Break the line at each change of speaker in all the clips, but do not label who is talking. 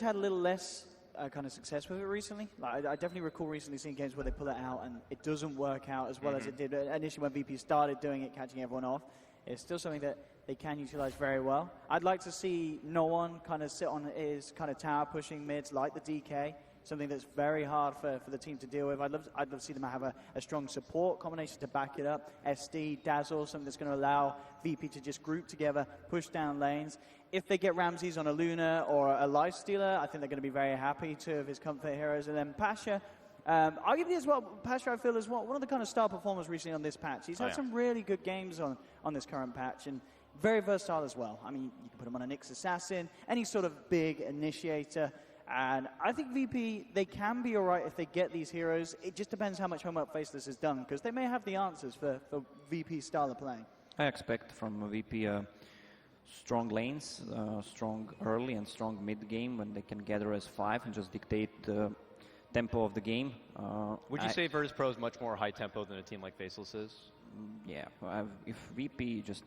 had a little less kind of success with it recently. Like, I definitely recall recently seeing games where they pull it out and it doesn't work out as well as it did initially when VP started doing it, catching everyone off. It's still something that they can utilize very well. I'd like to see no one kind of sit on his kind of tower pushing mids like the DK, something that's very hard for the team to deal with. I'd love to see them have a strong support combination to back it up. SD, Dazzle, something that's going to allow VP to just group together, push down lanes. If they get Ramses on a Luna or a Lifestealer, I think they're going to be very happy, two of his comfort heroes. And then Pasha, arguably as well, Pasha I feel is one of the kind of star performers recently on this patch. He's had some really good games on this current patch, and very versatile as well. I mean, you can put him on a Nyx Assassin, any sort of big initiator. And I think VP, they can be all right if they get these heroes. It just depends how much homework Faceless has done, because they may have the answers for VP's style of playing.
I expect from VP strong lanes, strong early and strong mid game when they can gather as 5 and just dictate the tempo of the game.
Would you say Virtus Pro is much more high tempo than a team like Faceless is?
Yeah, if VP just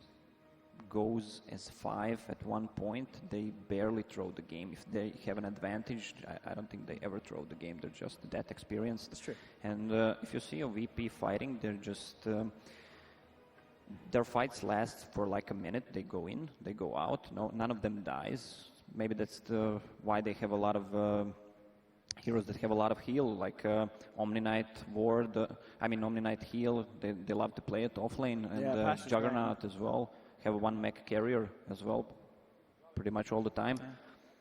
goes as 5 at one point, they barely throw the game. If they have an advantage, I don't think they ever throw the game. They're just that experienced.
That's true.
And if you see a VP fighting, they're just their fights last for like a minute. They go in, they go out. No, none of them dies. Maybe that's why they have a lot of heroes that have a lot of heal, like Omni Knight Ward. Omni Knight heal. They love to play it offlane, and Juggernaut as well. Have one mech carrier as well, pretty much all the time.
Yeah.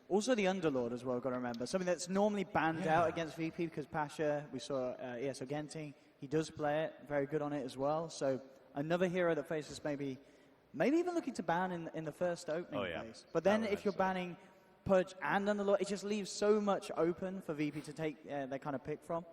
Also the Underlord as well, got to remember. Something that's normally banned out against VP, because Pasha, we saw ESO Genting, he does play it, very good on it as well. So another hero that Faceless maybe even looking to ban in the first opening phase. But then if you're banning Pudge and Underlord, it just leaves so much open for VP to take their kind of pick from.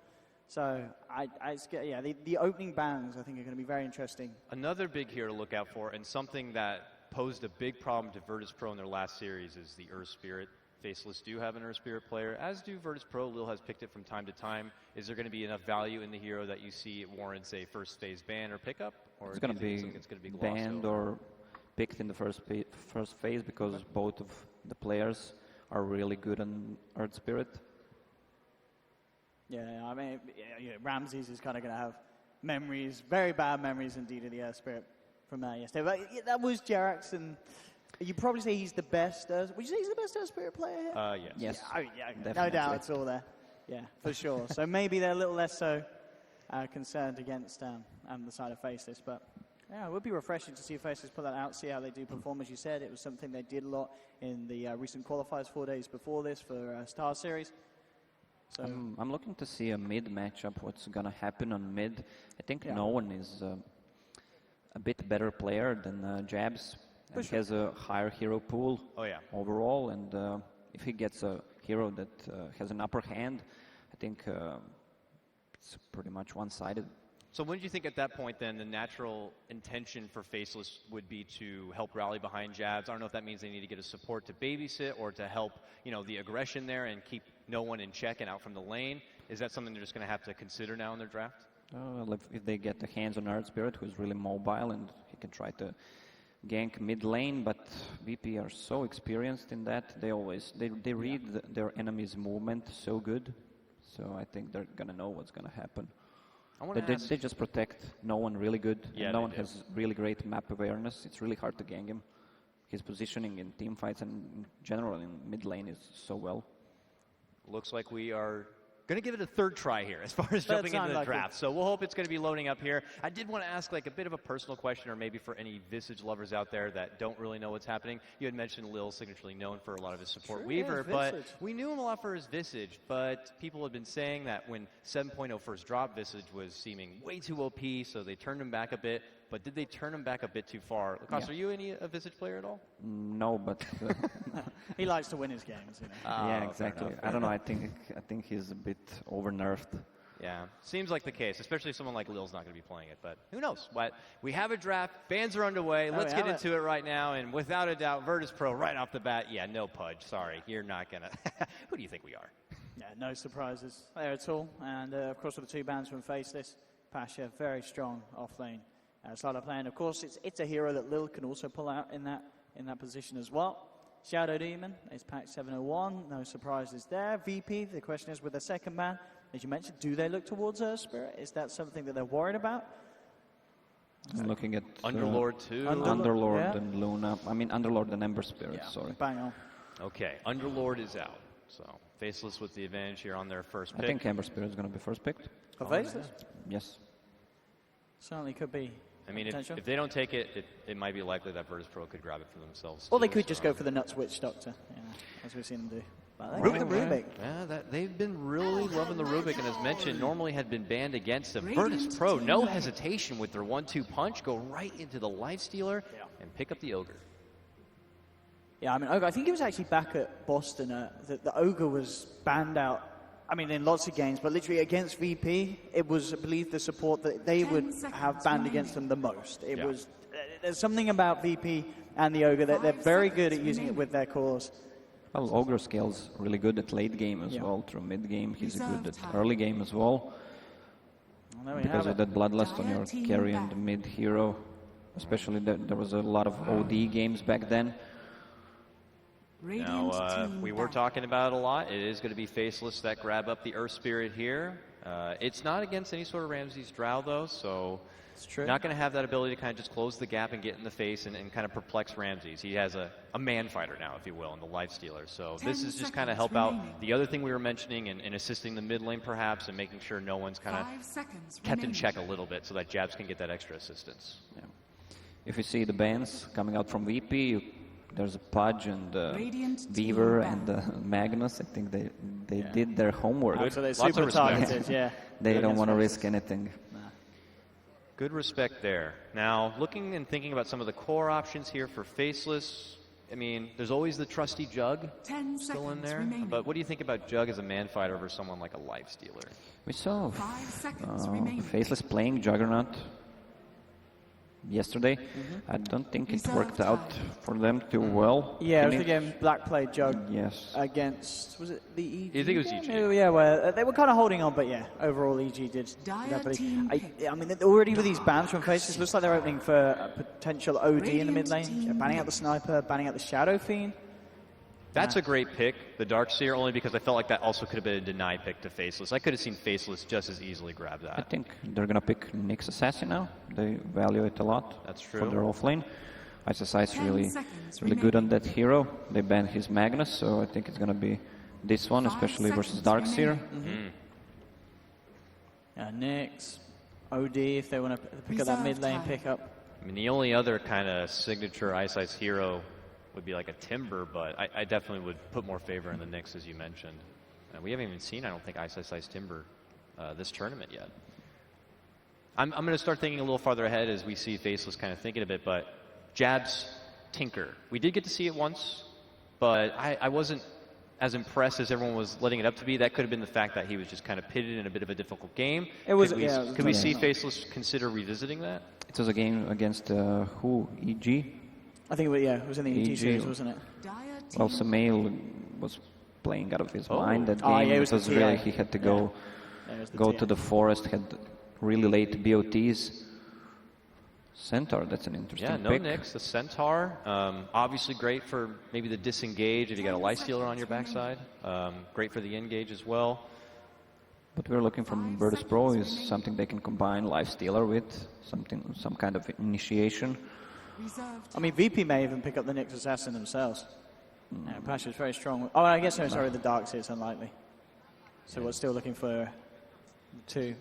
So, the opening bans, I think, are going to be very interesting.
Another big hero to look out for, and something that posed a big problem to Virtus Pro in their last series, is the Earth Spirit. Faceless do have an Earth Spirit player, as do Virtus Pro. Lil has picked it from time to time. Is there going to be enough value in the hero that you see it warrants a first phase ban or pickup? Or
it's going to be banned or picked in the first phase, because both of the players are really good on Earth Spirit.
Yeah, I mean, Ramses is kind of going to have memories, very bad memories indeed of the Earth Spirit from yesterday. But that was Jerax, and you probably say he's the best. Would you say he's the best Earth Spirit player here?
Yes.
Yeah, no doubt, it's all there. Yeah, for sure. So maybe they're a little less so concerned against the side of Faceless. But yeah, it would be refreshing to see Faceless pull that out, see how they do perform. As you said, it was something they did a lot in the recent qualifiers 4 days before this for Star Series. So
I'm looking to see a mid matchup. What's going to happen on mid? I think no one is a bit better player than Jabs. And has a higher hero pool overall. And if he gets a hero that has an upper hand, I think it's pretty much one-sided.
So when do you think at that point then the natural intention for Faceless would be to help rally behind Jabs? I don't know if that means they need to get a support to babysit or to help, the aggression there and keep no one in check and out from the lane. Is that something they're just going to have to consider now in their draft?
If they get the hands on Earth Spirit, who's really mobile and he can try to gank mid lane, but VP are so experienced in that. They read their enemy's movement so good. So I think they're going to know what's going to happen. They just protect no one really good.
Yeah,
no one has really great map awareness. It's really hard to gang him. His positioning in team fights and in general in mid lane is so well.
Looks like we are going to give it a third try here as far as jumping into the draft. So we'll hope it's going to be loading up here. I did want to ask a bit of a personal question, or maybe for any Visage lovers out there that don't really know what's happening. You had mentioned Lil, signaturally known for a lot of his support Weaver, but we knew him a lot for his Visage, but people had been saying that when 7.0 first dropped, Visage was seeming way too OP, so they turned him back a bit. But did they turn him back a bit too far? Lacoste, are you a Visage player at all?
No, but
he likes to win his games.
Yeah, exactly. I don't know. I think he's a bit over-nerfed.
Yeah, seems like the case, especially someone like Lil's not going to be playing it. But who knows? But we have a draft. Fans are underway. Let's get into it right now. And without a doubt, Virtus Pro right off the bat. Yeah, no Pudge. Sorry, you're not going to. Who do you think we are?
Yeah, no surprises there at all. And of course, with the two bans from Faceless, Pasha, very strong off lane. Style of play, and of course it's a hero that Lil can also pull out in that position as well. Shadow Demon is pack 701. No surprises there. VP, the question is with the second ban, as you mentioned, do they look towards Earth Spirit? Is that something that they're worried about?
I'm looking at
Underlord too.
Underlord and Luna. I mean, Underlord and Ember Spirit, sorry.
Bang on.
Okay, Underlord is out. So, Faceless with the advantage here on their first pick.
I think Ember Spirit is going to be first picked.
For Faceless?
Yes.
Certainly could be.
I mean, if they don't take it, it might be likely that Virtus Pro could grab it for themselves.
Or they could just go for the Nuts Witch Doctor, as we've seen them do. Rubik.
Yeah, they've been really loving the Rubik, and as mentioned, normally had been banned against them. Virtus Pro, no hesitation with their 1-2 punch, go right into the Lifestealer and pick up the Ogre.
Yeah, I mean, Ogre, I think he was actually back at Boston. The Ogre was banned out, I mean, in lots of games, but literally against VP, it was, I believe, the support that they would have banned against them the most. It was, there's something about VP and the Ogre that they're very good at using it with their cores.
Well, Ogre scales really good at late game as well, through mid game. He's good at early game as well. Because of that Bloodlust on your carry and mid hero. Especially there was a lot of OD games back then.
Now, we were talking about it a lot. It is going to be Faceless that grab up the Earth Spirit here. It's not against any sort of Ramses Drow, though, so not going to have that ability to kind of just close the gap and get in the face and kind of perplex Ramses. He has a man fighter now, if you will, in the Lifestealer. So this is just kind of help out the other thing we were mentioning and assisting the mid lane, perhaps, and making sure no one's kind of kept in check a little bit so that Jabs can get that extra assistance.
Yeah. If you see the bans coming out from VP, there's a Pudge and Beaver and Magnus. I think they did their homework.
Good. So they're super targeted,
They don't want to risk anything.
Good respect there. Now, looking and thinking about some of the core options here for Faceless, I mean, there's always the trusty Jug still in there. But what do you think about Jug as a man fighter over someone like a Lifestealer?
We saw Faceless playing Juggernaut yesterday. I don't think it worked out for them too well.
Yeah, I was thinking Black played Jug against, was it the EG?
You think it was EG?
Oh, yeah, well, they were kind of holding on, but overall EG did. I mean, already with these bans from Faceless, looks like they're opening for a potential OD in the mid lane. Banning out the Sniper, banning out the Shadow Fiend.
That's a great pick, the Darkseer, only because I felt like that also could have been a denied pick to Faceless. I could have seen Faceless just as easily grab that.
I think they're going to pick Nyx Assassin now. They value it a lot.
That's true.
For their offlane. ISSI is really good on that hero. They banned his Magnus, so I think it's going to be this one, especially versus Darkseer.
Nyx, OD, if they want to pick up that mid lane pickup.
I mean, the only other kind of signature ISI's hero would be like a Timber, but I definitely would put more favor in the Nyx, as you mentioned. We haven't even seen, I don't think, ISI's Timber this tournament yet. I'm going to start thinking a little farther ahead as we see Faceless kind of thinking a bit, but Jabs Tinker. We did get to see it once, but I wasn't as impressed as everyone was letting it up to be. That could have been the fact that he was just kind of pitted in a bit of a difficult game. Could we see Faceless consider revisiting that?
It was a game against who? EG?
I think it was in the EG series, wasn't it?
Well, Samael was playing out of his mind that game. It was really, he had to go to the forest, had really late BOTs. Centaur, that's an interesting pick.
Nyx, the Centaur. Obviously great for maybe the disengage if you got a Lifestealer on your backside. Great for the engage as well.
What we're looking from Virtus Pro is something they can combine Lifestealer with, some kind of initiation.
I mean, VP may even pick up the Nyx Assassin themselves. Pasha's very strong. Oh, I guess the Darkseer is unlikely. So we're still looking for two.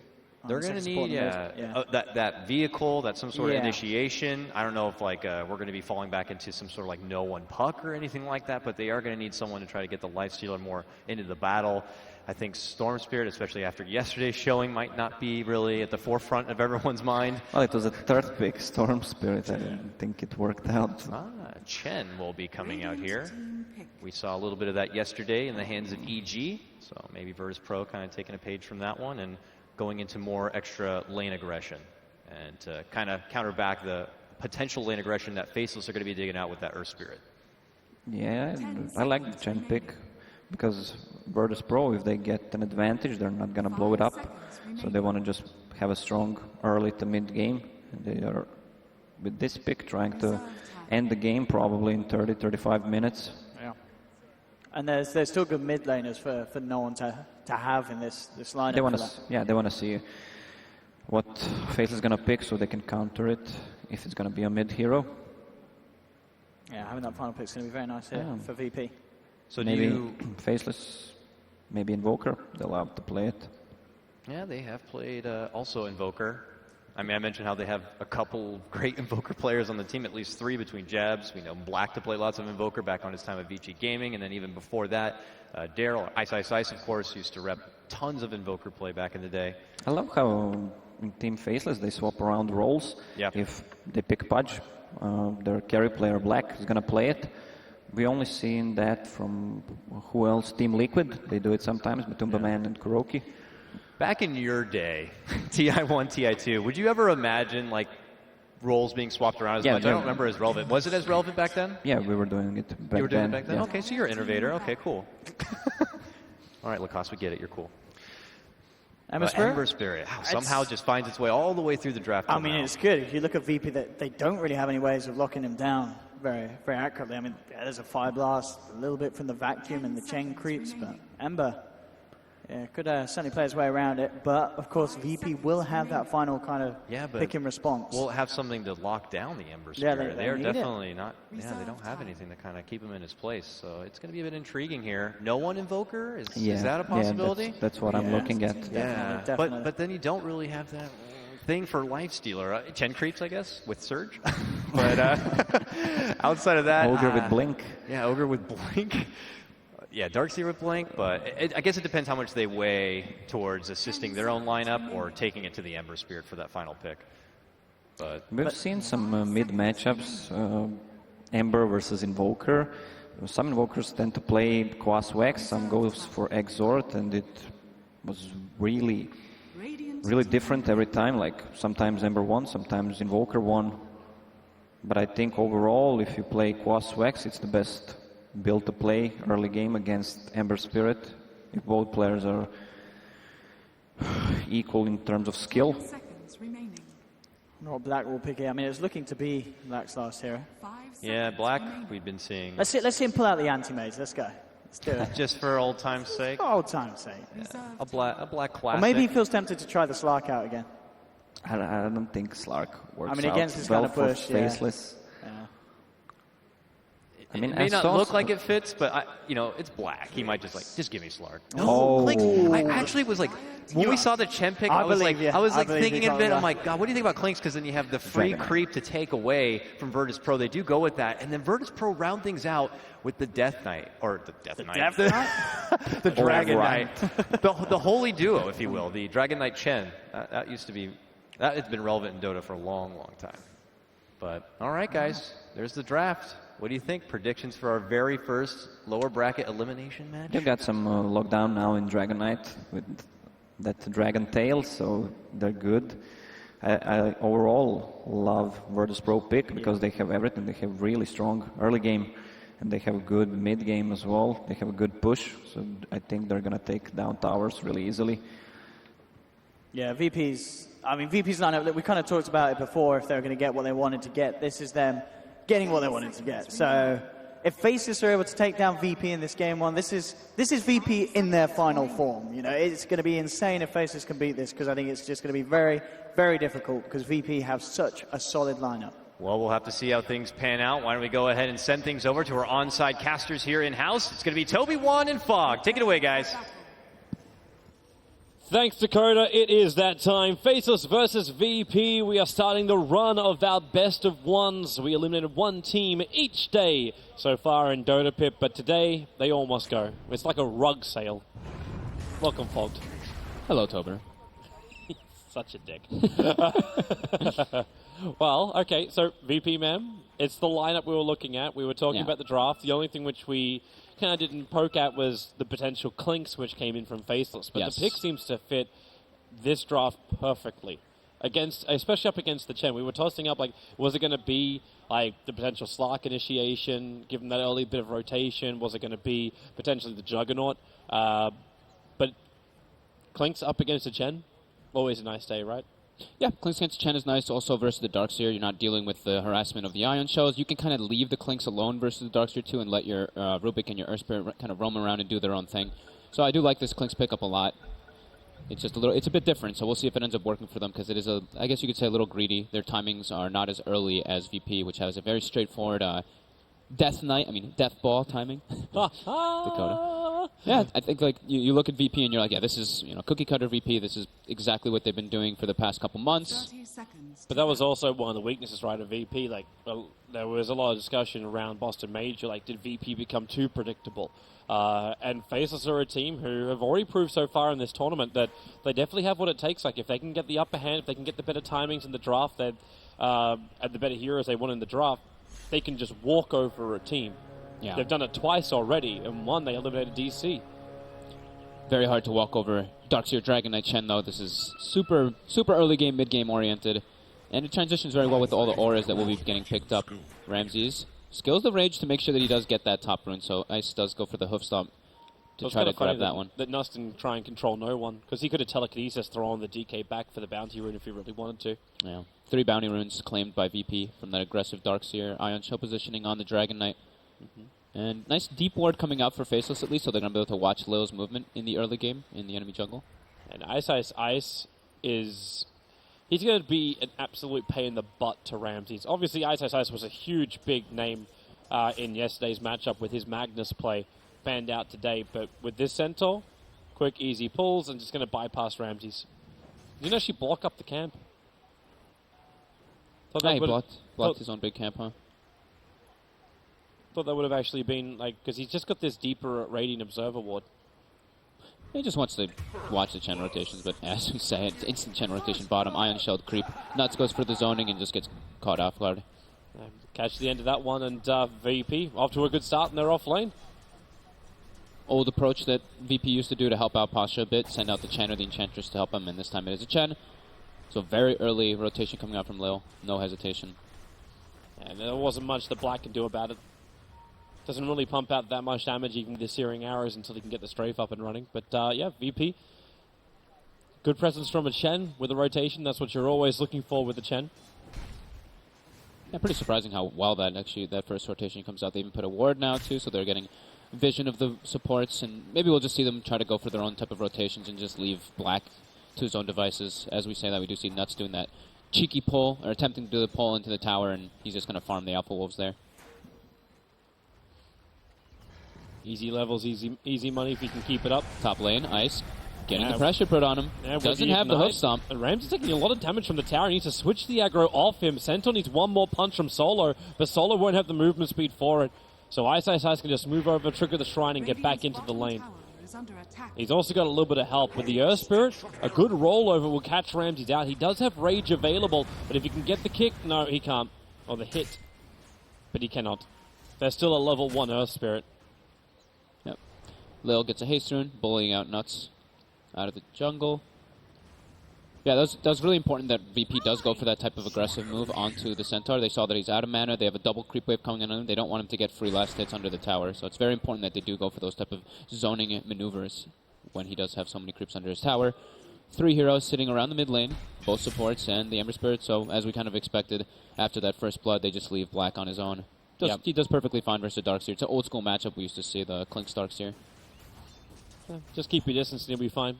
They're going to need that vehicle, that some sort of initiation. I don't know if we're going to be falling back into some sort of like no one puck or anything like that, but they are going to need someone to try to get the Lifestealer more into the battle. I think Storm Spirit, especially after yesterday's showing, might not be really at the forefront of everyone's mind.
Well, it was a third pick, Storm Spirit. I didn't think it worked out.
Chen will be coming out here. We saw a little bit of that yesterday in the hands of EG, so maybe Virtus Pro kind of taking a page from that one and going into more extra lane aggression and to kind of counter back the potential lane aggression that Faceless are going to be digging out with that Earth Spirit.
Yeah, I like the Chen pick because Virtus Pro, if they get an advantage, they're not going to blow it up. So they want to just have a strong early to mid game. And they are, with this pick, trying to end the game probably in 30-35 minutes.
And there's still good mid laners for no one to have in this lineup.
They want to see what Faceless is going to pick so they can counter it if it's going to be a mid hero.
Yeah, having that final pick is going to be very nice here for VP.
So
maybe Faceless, maybe Invoker, they'll have to play it.
Yeah, they have played also Invoker. I mean, I mentioned how they have a couple great Invoker players on the team, at least 3 between Jabs. We know Black to play lots of Invoker back on his time at VG Gaming, and then even before that, Daryl, Ice, of course, used to rep tons of Invoker play back in the day.
I love how in Team Faceless they swap around roles.
Yeah.
If they pick Pudge, their carry player Black is going to play it. We only seen that from who else? Team Liquid. They do it sometimes, Matumba Man and Kuroki.
Back in your day, TI1, TI2, would you ever imagine like roles being swapped around as much? I don't remember as relevant. Was it as relevant back then?
Yeah, we were doing it back then.
You were doing it back then?
Yeah.
Okay, so you're an innovator. Okay, cool. All right, Lacoste, we get it. You're cool.
Ember Spirit?
Ember Spirit. Wow, somehow just finds its way all the way through the draft.
I mean, it's good. If you look at VP, that they don't really have any ways of locking him down very, very accurately. I mean, there's a Fire Blast, a little bit from the vacuum and the chain creeps, but Ember could certainly play his way around it. But, of course, VP will have that final kind of pick and response.
We'll have something to lock down the Ember Spirit. They're definitely not, they don't have anything to kind of keep him in his place. So it's going to be a bit intriguing here. No one Invoker? Is that a possibility?
Yeah, that's what I'm looking at.
Definitely.
But then you don't really have that thing for Lifestealer. Chen creeps, I guess, with Surge. But outside of that...
Ogre with Blink.
Yeah, Ogre with Blink. Yeah, Darkseer with Blink, but I guess it depends how much they weigh towards assisting their own lineup or taking it to the Ember Spirit for that final pick. But
we've seen some mid matchups, Ember versus Invoker. Some Invokers tend to play Quas Wax, some goes for Exort, and it was really different every time. Like sometimes Ember won, sometimes Invoker won. But I think overall, if you play Quas Wax, it's the best build to play early game against Ember Spirit. If both players are equal in terms of skill.
What Black will pick here. I mean, it's looking to be Black's last hero.
Yeah, Black, we've been seeing.
Let's see him pull out the anti-mage. Let's go. Let's do it.
Just for old time's sake?
Old time's sake.
Yeah. A black classic.
Or maybe he feels tempted to try the Slark out again.
I don't think Slark works.
I mean, against this kind of push,
Faceless. I mean,
it may not look like it fits, but it's Black. He might just give me Slark.
No,
Clinks. I actually was like, when we saw the Chen pick, I was thinking a bit. I'm like, God, what do you think about Clinks? Because then you have the free creep to take away from Virtus Pro. They do go with that, and then Virtus Pro round things out with the Death Knight or the Death Knight, the Dragon Knight, the holy duo, if you will, the Dragon Knight Chen. That used to be it's been relevant in Dota for a long, long time. But all right, guys, there's the draft. What do you think? Predictions for our very first lower bracket elimination match?
They've got some lockdown now in Dragon Knight with that Dragon Tail, so they're good. I overall love Virtus Pro pick because they have everything. They have really strong early game, and they have a good mid game as well. They have a good push, so I think they're going to take down towers really easily.
Yeah, VP's lineup, we kind of talked about it before, if they were going to get what they wanted to get. This is them getting what they wanted to get. So if Faceless are able to take down VP in this game one, this is VP in their final form. You know, it's going to be insane if Faceless can beat this because I think it's just going to be very, very difficult because VP have such a solid lineup.
Well, we'll have to see how things pan out. Why don't we go ahead and send things over to our onside casters here in-house. It's going to be Toby, Juan, and Fog. Take it away, guys.
Thanks, Dakota. It is that time. Faceless versus VP. We are starting the run of our best of ones. We eliminated one team each day so far in Dota Pip, but today they all must go. It's like a rug sale. Welcome, Fogged.
Hello, Tober.
Such a dick. Well, okay, so VP, ma'am, it's the lineup we were looking at. We were talking about the draft. The only thing which we kind of didn't poke at was the potential Clinks which came in from Faceless. But the pick seems to fit this draft perfectly, especially up against the Chen. We were tossing up, like, was it going to be like the potential Slark initiation, given that early bit of rotation? Was it going to be potentially the Juggernaut? But Clinks up against the Chen, always a nice day, right?
Yeah, Clinks against Chen is nice. Also versus the Darkseer, you're not dealing with the harassment of the Ion Shells. You can kind of leave the Clinks alone versus the Darkseer too and let your Rubik and your Earth Spirit kind of roam around and do their own thing. So I do like this Clinks pickup a lot. It's just it's a bit different, so we'll see if it ends up working for them because it is, I guess you could say, a little greedy. Their timings are not as early as VP, which has a very straightforward Death Ball timing. Dakota. Yeah, I think like you look at VP and you're like, yeah, this is cookie cutter VP. This is exactly what they've been doing for the past couple months.
But that was also one of the weaknesses, right, of VP. Like, there was a lot of discussion around Boston Major. Like, did VP become too predictable? And Faceless are a team who have already proved so far in this tournament that they definitely have what it takes. Like, if they can get the upper hand, if they can get the better timings in the draft, and the better heroes they want in the draft, they can just walk over a team.
Yeah.
They've done it twice already, and one they eliminated DC.
Very hard to walk over Darkseer Dragon Knight Chen, though. This is super early game, mid-game oriented. And it transitions very well with all the auras that will be getting picked up. Ramses skills the Rage to make sure that he does get that top rune, so Ice does go for the Hoof Stomp to try to grab that one.
That Nust didn't try and control no one, because he could have telekinesis thrown the DK back for the bounty rune if he really wanted to.
Yeah. 3 bounty runes claimed by VP from that aggressive Darkseer. Ion Shell positioning on the Dragon Knight. And nice deep ward coming out for Faceless at least, so they're going to be able to watch Lil's movement in the early game in the enemy jungle.
And Ice is... He's going to be an absolute pain in the butt to Ramses. Obviously, Ice was a huge, big name in yesterday's matchup with his Magnus play banned out today. But with this Centaur, quick, easy pulls and just going to bypass Ramses. Did you know she block up the camp?
Yeah, he blocked his own big camp, huh?
Thought that would have actually been, like, because he's just got this deeper Radiant Observer ward.
He just wants to watch the Chen rotations, but as we say, it's instant Chen rotation bottom. Ion Shelled creep. Nuts goes for the zoning and just gets caught off guard.
Catch the end of that one, and VP off to a good start, and they're off lane.
Old approach that VP used to do to help out Pasha a bit, send out the Chen or the Enchantress to help him, and this time it is a Chen. So very early rotation coming out from Lil. No hesitation.
And there wasn't much that Black can do about it. Doesn't really pump out that much damage even with the Searing Arrows until he can get the strafe up and running. But yeah, VP. Good presence from a Chen with a rotation. That's what you're always looking for with the Chen.
Yeah, pretty surprising how well that first rotation comes out. They even put a ward now too, so they're getting vision of the supports, and maybe we'll just see them try to go for their own type of rotations and just leave Black to his own devices. As we say that, we do see Nuts doing that cheeky pull, or attempting to do the pull into the tower, and he's just going to farm the Alpha Wolves there.
Easy levels, easy money if you can keep it up.
Top lane, Ice. Getting the pressure put on him. Doesn't have the Hoof Stomp.
And Rams is taking a lot of damage from the tower. He needs to switch the aggro off him. Centaur needs one more punch from Solo, but Solo won't have the movement speed for it. So Ice can just move over, trigger the shrine, and get back into the lane. He's also got a little bit of help with the Earth Spirit. A good rollover will catch Ramses out. He does have Rage available, but if he can get the kick, no, he can't. Or the hit. But he cannot. There's still a level 1 Earth Spirit.
Yep. Lil gets a haste rune, bullying out Nuts out of the jungle. Yeah, that's really important that VP does go for that type of aggressive move onto the Centaur. They saw that he's out of mana. They have a double creep wave coming in on him. They don't want him to get free last hits under the tower. So it's very important that they do go for those type of zoning maneuvers when he does have so many creeps under his tower. 3 heroes sitting around the mid lane, both supports and the Ember Spirit. So as we kind of expected, after that first blood, they just leave Black on his own. He does perfectly fine versus Darkseer. It's an old school matchup we used to see, the Clinks Darkseer.
Just keep your distance and you'll be fine.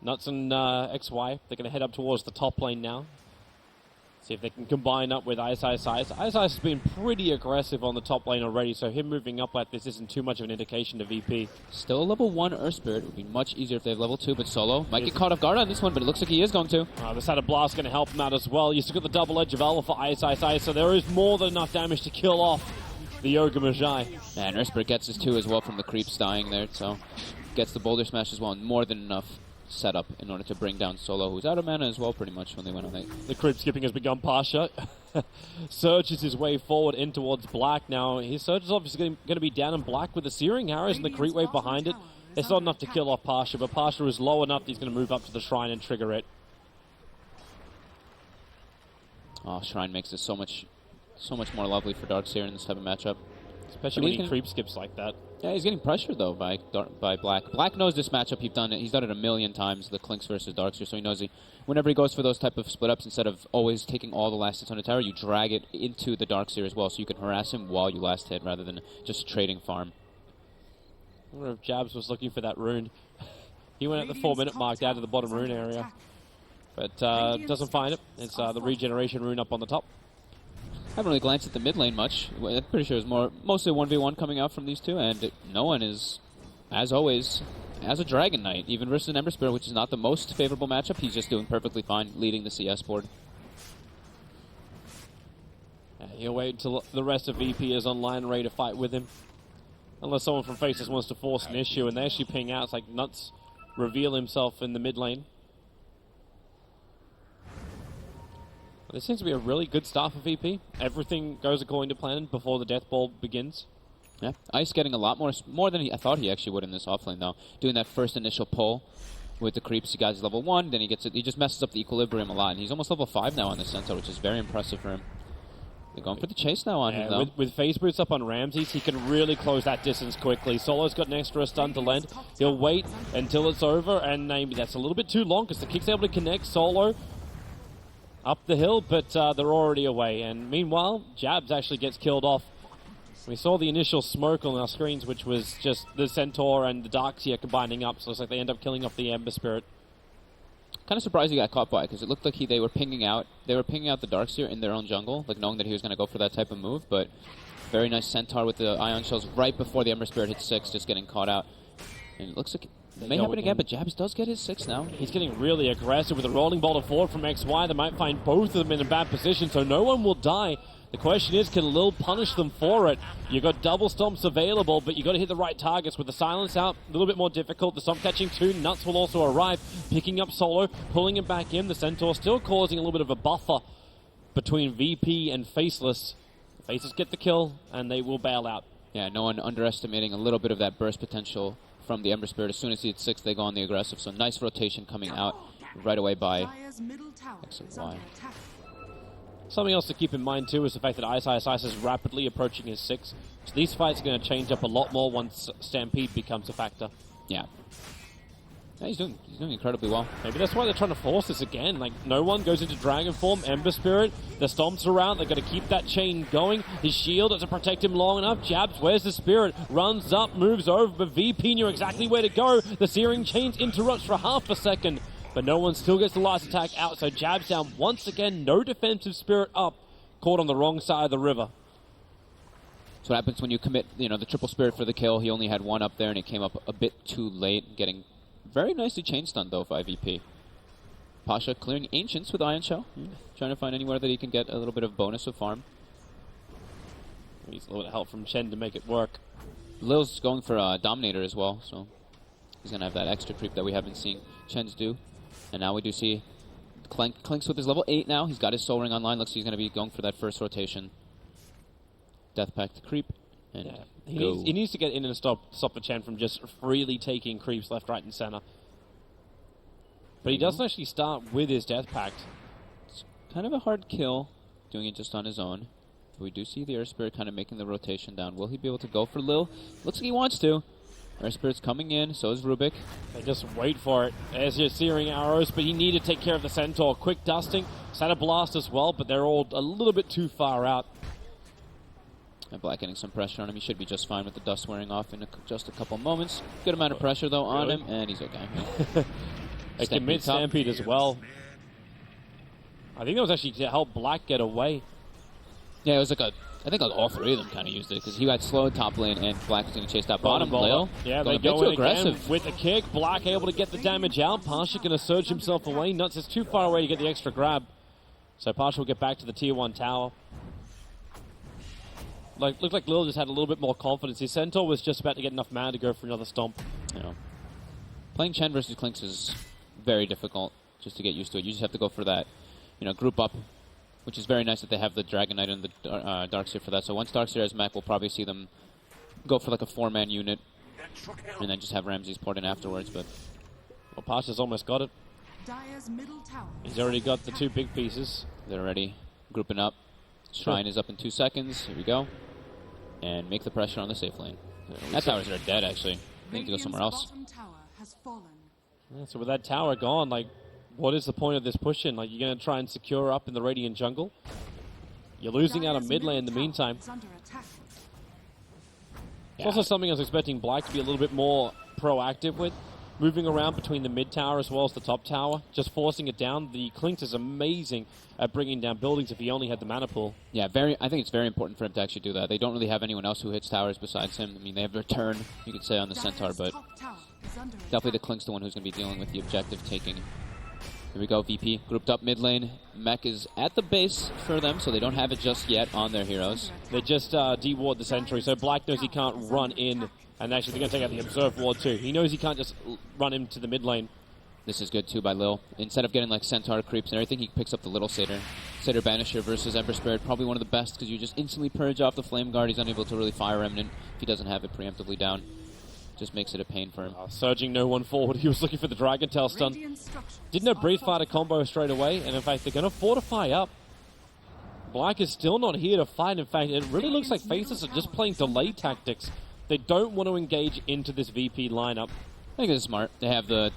Nuts and XY, they're going to head up towards the top lane now. See if they can combine up with Ice. Ice has been pretty aggressive on the top lane already, so him moving up like this isn't too much of an indication to VP.
Still a level 1 Earth Spirit. It would be much easier if they have level 2, but Solo might get caught off guard on this one, but it looks like he is going to.
The Sada Blast going to help him out as well. You've still got the double edge of Alpha for Ice, so there is more than enough damage to kill off the Yoga Magi.
And Earth Spirit gets his 2 as well from the creeps dying there, so gets the Boulder Smash as well, and more than enough setup in order to bring down Solo, who's out of mana as well pretty much when they went on late.
The creep skipping has begun. Pasha surges his way forward in towards Black. Now his surge is obviously going to be down in Black with the Searing Arrows and the creep wave behind it. It's not enough to kill off Pasha, but Pasha is low enough that he's going to move up to the shrine and trigger it.
Oh, Shrine makes it so much more lovely for Darkseer in this type of matchup.
Especially when he creep skips like that.
Yeah, he's getting pressured, though, by Black. Black knows this matchup. He's done it a million times, the Clinks versus Darkseer, so he knows whenever he goes for those type of split-ups, instead of always taking all the last hits on the tower, you drag it into the Darkseer as well, so you can harass him while you last hit, rather than just trading farm.
I wonder if Jabs was looking for that rune. He went at the 4-minute mark down to the bottom rune area, but doesn't find it. It's the regeneration rune up on the top.
I haven't really glanced at the mid lane much. I'm pretty sure it's mostly 1v1 coming out from these two, and no one is, as always, as a Dragon Knight, even versus an Ember Spirit, which is not the most favorable matchup. He's just doing perfectly fine, leading the CS board.
He'll wait until the rest of VP is online, ready to fight with him. Unless someone from Faceless wants to force an issue, and they actually ping out. It's like Nuts reveal himself in the mid lane. This seems to be a really good start for VP. Everything goes according to plan before the death ball begins.
Yeah, Ice getting a lot more than I thought he actually would in this offlane, though. Doing that first initial pull with the creeps. He got his level 1, then he just messes up the equilibrium a lot, and he's almost level 5 now on the Centaur, which is very impressive for him. They're going for the chase now on him, though.
With phase boots up on Ramses, he can really close that distance quickly. Solo's got an extra stun to lend. He'll wait until it's over, and maybe that's a little bit too long because the kick's able to connect Solo up the hill, but they're already away. And meanwhile, Jabs actually gets killed off. We saw the initial smoke on our screens, which was just the Centaur and the Darkseer combining up, so it's like they end up killing off the Ember Spirit.
Kind of surprised he got caught by, because it looked like they were pinging out the Darkseer in their own jungle, like knowing that he was going to go for that type of move, but very nice Centaur with the Ion Shells right before the Ember Spirit hits 6, just getting caught out. And it looks like it may happen again, but Jabs does get his 6 now.
He's getting really aggressive with a rolling bolt forward from XY. They might find both of them in a bad position, so no one will die. The question is, can Lil punish them for it? You got double stomps available, but you got to hit the right targets. With the silence out, a little bit more difficult. The stomp catching 2, Nuts will also arrive, picking up Solo, pulling him back in. The Centaur still causing a little bit of a buffer between VP and Faceless. Faceless get the kill, and they will bail out.
Yeah, no one underestimating a little bit of that burst potential from the Ember Spirit. As soon as he hits 6, they go on the aggressive. So nice rotation coming out right away by XY.
Something else to keep in mind, too, is the fact that Ice is rapidly approaching his 6. So these fights are going to change up a lot more once Stampede becomes a factor.
Yeah. Yeah, he's doing incredibly well.
Maybe that's why they're trying to force this again. Like, no one goes into Dragon form, Ember Spirit, the stomps around, they're going to keep that chain going. His shield doesn't protect him long enough. Jabs, where's the Spirit? Runs up, moves over, but VP knew exactly where to go. The Searing Chains interrupts for half a second. But no one still gets the last attack out, so Jabs down once again. No defensive Spirit up. Caught on the wrong side of the river.
That's what happens when you commit, the triple Spirit for the kill. He only had 1 up there, and it came up a bit too late, getting very nicely chain stunned, though, by VP. Pasha clearing Ancients with Ion Shell. Trying to find anywhere that he can get a little bit of bonus of farm.
Needs a little bit of help from Chen to make it work.
Lil's going for a Dominator as well, so he's going to have that extra creep that we haven't seen Chen's do. And now we do see Clinks with his level 8 now. He's got his Soul Ring online. Looks like he's going to be going for that first rotation. Death Pact creep. And
he needs to get in and stop the Chen from just freely taking creeps left, right, and center. But he doesn't actually start with his Death Pact.
It's kind of a hard kill, doing it just on his own. But we do see the Air Spirit kind of making the rotation down. Will he be able to go for Lil? Looks like he wants to. Air Spirit's coming in, so is Rubik.
They just wait for it. There's your Searing Arrows, but he needed to take care of the Centaur. Quick dusting, Santa Blast as well, but they're all a little bit too far out.
And Black getting some pressure on him. He should be just fine with the dust wearing off in just a couple moments. Good amount of pressure, though, on him, and he's okay.
They commit Stampede as well. I think that was actually to help Black get away.
Yeah, it was I think all 3 of them kind of used it, because he got slowed top lane, and Black was going to chase that bottom. Lil,
yeah, they go in aggressive again with the kick. Black able to get the damage out. Pasha going to surge himself away. Nuts is too far away to get the extra grab. So Pasha will get back to the tier 1 tower. Looked like Lil just had a little bit more confidence. His Centaur was just about to get enough mana to go for another stomp.
Playing Chen versus Clinks is very difficult just to get used to it. You just have to go for that, group up, which is very nice that they have the Dragon Knight and the Darkseer for that. So once Darkseer has mech, we'll probably see them go for like a 4-man unit and then just have Ramses port in afterwards. But
Pasha's almost got it. He's already got the 2 big pieces.
They're already grouping up. Shrine is up in 2 seconds. Here we go. and make the pressure on the safe lane. That towers are dead, actually. They need to go somewhere else.
Yeah, so with that tower gone, like, what is the point of this push-in? Like, you're going to try and secure up in the Radiant jungle? You're losing out on mid lane in the meantime. It's also something I was expecting Black to be a little bit more proactive with. Moving around between the mid tower as well as the top tower, just forcing it down. The Clinkz is amazing at bringing down buildings if he only had the mana pool.
Yeah, I think it's very important for him to actually do that. They don't really have anyone else who hits towers besides him. I mean, they have Return, you could say, on the Centaur, but definitely the Clinkz the one who's going to be dealing with the objective taking. Here we go, VP grouped up mid lane. Mech is at the base for them, so they don't have it just yet on their heroes.
They just de-ward the sentry, so Black knows he can't run in. And actually, they're going to take out the Observe Ward too. He knows he can't just run him to the mid lane.
This is good too by Lil. Instead of getting like Centaur creeps and everything, he picks up the little Satyr. Satyr Banisher versus Ember Spirit, probably one of the best because you just instantly purge off the Flame Guard. He's unable to really fire Remnant if he doesn't have it preemptively down. Just makes it a pain for him.
Surging no one forward. He was looking for the Dragon Tail stun. Didn't have Breathe Fighter combo straight away, and in fact, they're going to fortify up. Black is still not here to fight. In fact, it really looks like Faceless are just playing delay tactics. They don't want to engage into this VP lineup.
I think it's smart. They have the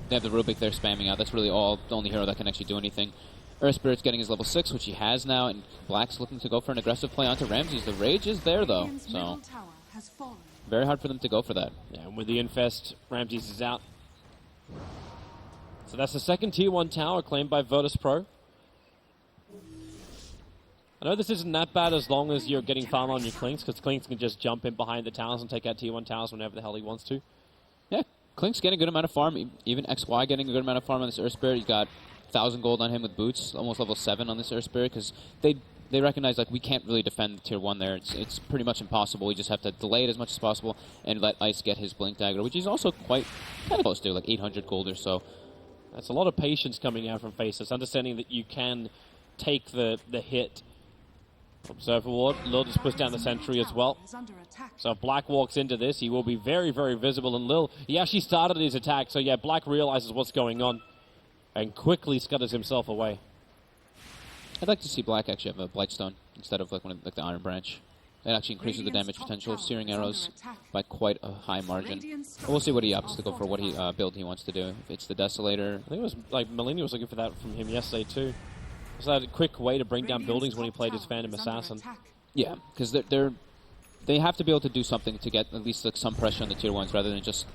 Rubik they're spamming out. That's really the only hero that can actually do anything. Earth Spirit's getting his level 6, which he has now, and Black's looking to go for an aggressive play onto Ramses. The Rage is there, though, so very hard for them to go for that.
Yeah, and with the Infest, Ramses is out. So that's the second Tier 1 tower claimed by Virtus Pro. I know this isn't that bad as long as you're getting farm on your Clinkz, because Clinkz can just jump in behind the towers and take out Tier 1 towers whenever the hell he wants to.
Yeah, Clinkz getting a good amount of farm, even XY getting a good amount of farm on this Earth Spirit. He's got 1,000 gold on him with boots, almost level 7 on this Earth Spirit, because they recognize like we can't really defend Tier 1 there. It's pretty much impossible. We just have to delay it as much as possible and let Ice get his Blink Dagger, which he's also kind of close to, like 800 gold or so.
That's a lot of patience coming out from Faceless, understanding that you can take the hit. Observer Ward, Lil just puts down the sentry as well. So if Black walks into this, he will be very, very visible. And Lil, he actually started his attack, so yeah, Black realizes what's going on and quickly scutters himself away.
I'd like to see Black actually have a Blightstone instead of like the Iron Branch. That actually increases the damage potential of Searing Arrows by quite a high margin. But we'll see what he opts to go for, what build he wants to do. If it's the Desolator.
I think it was like Melina was looking for that from him yesterday too. Was that a quick way to bring down buildings when he played his Phantom Assassin?
Yeah, because they have to be able to do something to get at least like some pressure on the Tier 1s rather than just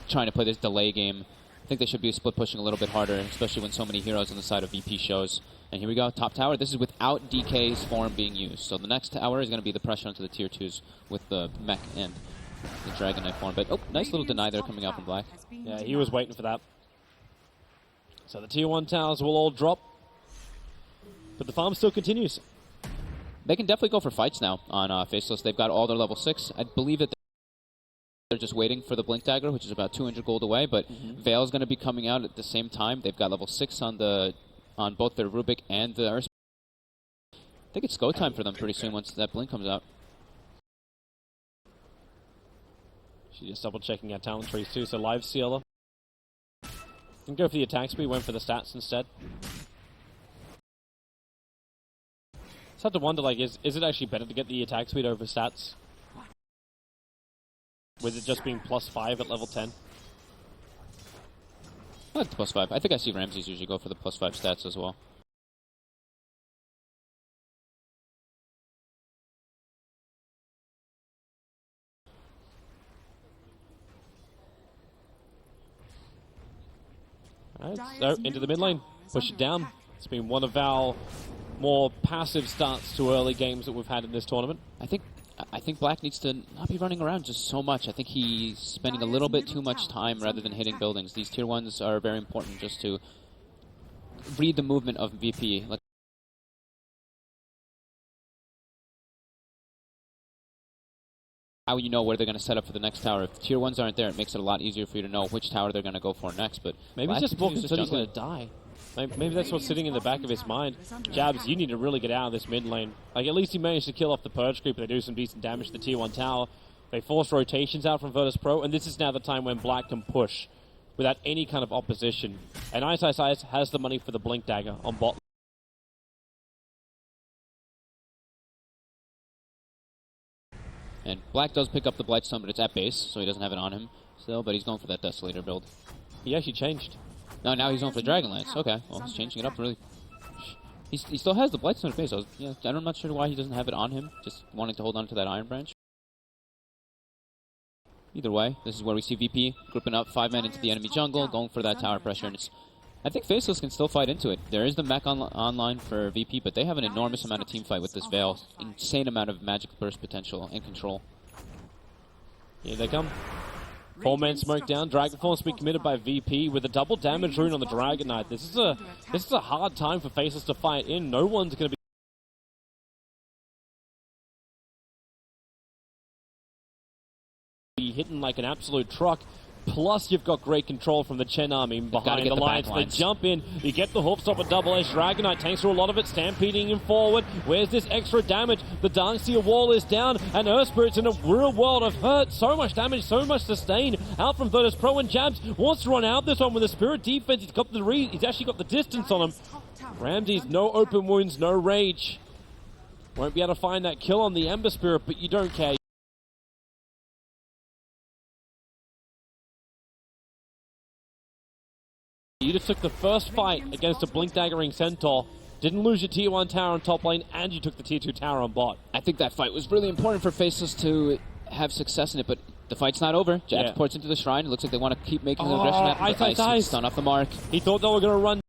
trying to play this delay game. I think they should be split pushing a little bit harder, especially when so many heroes on the side of VP shows. And here we go, top tower. This is without DK's form being used. So the next tower is going to be the pressure onto the Tier 2s with the Mech and the Dragon Knight form. But nice little deny there coming out from Black.
Yeah, he was waiting for that. So the Tier 1 towers will all drop. But the farm still continues.
They can definitely go for fights now on Faceless. They've got all their level 6. I believe that they're just waiting for the Blink Dagger, which is about 200 gold away, but Veil's going to be coming out at the same time. They've got level 6 on both their Rubik and the Earth. I think it's go time for them pretty soon once that Blink comes out.
She's just double checking our talent trees too, so Live Sealer. Didn't go for the attack speed, went for the stats instead. It's hard to wonder, like, is it actually better to get the attack speed over stats? With it just being +5 at level 10?
I like the +5. I think I see Ramses usually go for the +5 stats as well.
Alright, so into the mid lane. Push it down. It's been one of our more passive starts to early games that we've had in this tournament.
I think Black needs to not be running around just so much. I think he's spending a little bit too much time rather than hitting buildings. These Tier 1s are very important just to read the movement of VP. Like how you know where they're going to set up for the next tower. If Tier 1s aren't there, it makes it a lot easier for you to know which tower they're going to go for next. But
maybe just more concerned he's going to die. Maybe that's what's sitting in the back of his mind. Jabs, you need to really get out of this mid lane. Like, at least he managed to kill off the Purge Creep. They do some decent damage to the Tier 1 tower. They force rotations out from Virtus Pro, and this is now the time when Black can push without any kind of opposition. And Ice has the money for the Blink Dagger on bot.
And Black does pick up the Blightstone, but it's at base, so he doesn't have it on him still, but he's going for that Desolator build.
He actually changed.
No, now he's going for Dragonlance. Okay, well, he's changing it up really. He still has the Blightstone at base. I'm not sure why he doesn't have it on him, just wanting to hold on to that Iron Branch. Either way, this is where we see VP grouping up 5 men into the enemy jungle, going for that tower pressure, and I think Faceless can still fight into it. There is the mech online for VP, but they have an enormous amount of team fight with this Veil. Insane amount of magic burst potential and control.
Here they come. 4-man smoke down. Dragonforce being committed by VP with a double damage rune on the Dragon Knight. This is a hard time for Faceless to fight in. No one's going to be hitting like an absolute truck. Plus, you've got great control from the Chen army behind the lines. They jump in, you get the hoof stop with Double Edge. Dragon Knight tanks through a lot of it, stampeding him forward. Where's this extra damage? The Darkseer wall is down, and Earth Spirit's in a real world of hurt. So much damage, so much sustain. Out from Virtus Pro, and Jabs wants to run out this one with the Spirit defense. He's actually got the distance on him. Ramses, no open wounds, no rage. Won't be able to find that kill on the Ember Spirit, but you don't care. You just took the first fight against a Blink Daggering Centaur, didn't lose your tier 1 tower on top lane, and you took the tier 2 tower on bot.
I think that fight was really important for Faceless to have success in it, but the fight's not over. Jax ports into the shrine. It looks like they want to keep making the aggression happen.
Ice dies.
Stun off the mark.
He thought they were going to run